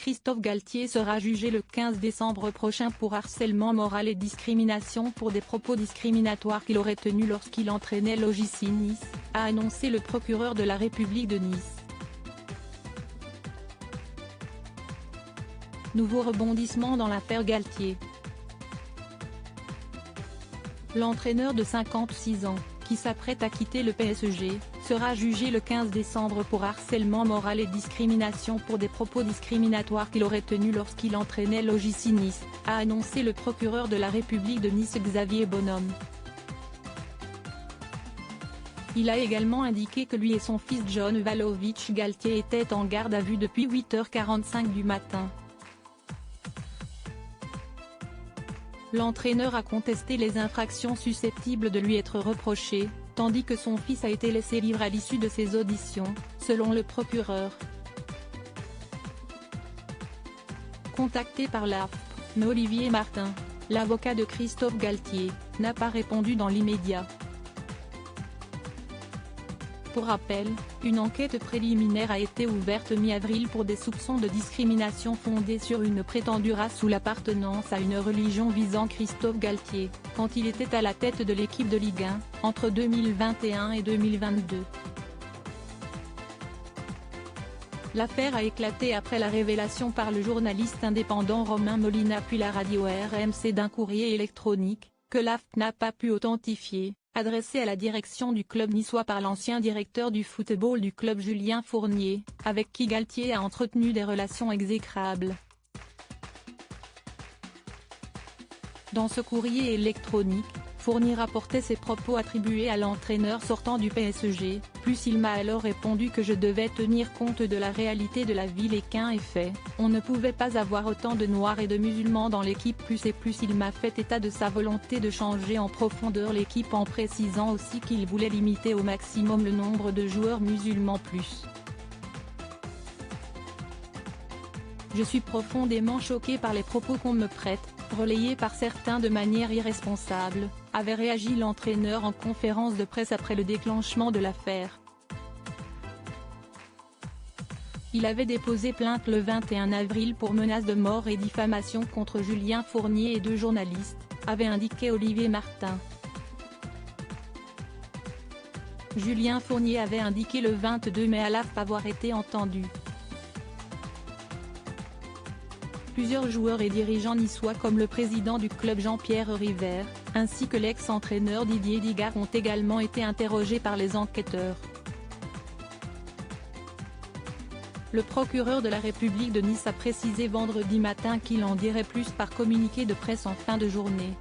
Christophe Galtier sera jugé le 15 décembre prochain pour harcèlement moral et discrimination pour des propos discriminatoires qu'il aurait tenus lorsqu'il entraînait l'OGC Nice, a annoncé le procureur de la République de Nice. Nouveau rebondissement dans l'affaire Galtier. L'entraîneur de 56 ans, qui s'apprête à quitter le PSG, sera jugé le 15 décembre pour harcèlement moral et discrimination pour des propos discriminatoires qu'il aurait tenus lorsqu'il entraînait l'OGC Nice, a annoncé le procureur de la République de Nice Xavier Bonhomme. Il a également indiqué que lui et son fils John Vlahovic Galtier étaient en garde à vue depuis 8h45 du matin. L'entraîneur a contesté les infractions susceptibles de lui être reprochées, tandis que son fils a été laissé libre à l'issue de ses auditions, selon le procureur. Contacté par l'AFP, mais Olivier Martin, l'avocat de Christophe Galtier, n'a pas répondu dans l'immédiat. Pour rappel, une enquête préliminaire a été ouverte mi-avril pour des soupçons de discrimination fondés sur une prétendue race ou l'appartenance à une religion visant Christophe Galtier, quand il était à la tête de l'équipe de Ligue 1, entre 2021 et 2022. L'affaire a éclaté après la révélation par le journaliste indépendant Romain Molina puis la radio RMC d'un courrier électronique, que l'AFP n'a pas pu authentifier, adressé à la direction du club niçois par l'ancien directeur du football du club Julien Fournier, avec qui Galtier a entretenu des relations exécrables. Dans ce courrier électronique, Fournier rapportait ses propos attribués à l'entraîneur sortant du PSG, plus il m'a alors répondu que je devais tenir compte de la réalité de la ville et qu'un est fait, on ne pouvait pas avoir autant de noirs et de musulmans dans l'équipe plus il m'a fait état de sa volonté de changer en profondeur l'équipe en précisant aussi qu'il voulait limiter au maximum le nombre de joueurs musulmans plus. Je suis profondément choqué par les propos qu'on me prête, relayés par certains de manière irresponsable, avait réagi l'entraîneur en conférence de presse après le déclenchement de l'affaire. Il avait déposé plainte le 21 avril pour menaces de mort et diffamation contre Julien Fournier et deux journalistes, avait indiqué Olivier Martin. Julien Fournier avait indiqué le 22 mai à l'AFP avoir été entendu. Plusieurs joueurs et dirigeants niçois comme le président du club Jean-Pierre River, ainsi que l'ex-entraîneur Didier Digard ont également été interrogés par les enquêteurs. Le procureur de la République de Nice a précisé vendredi matin qu'il en dirait plus par communiqué de presse en fin de journée.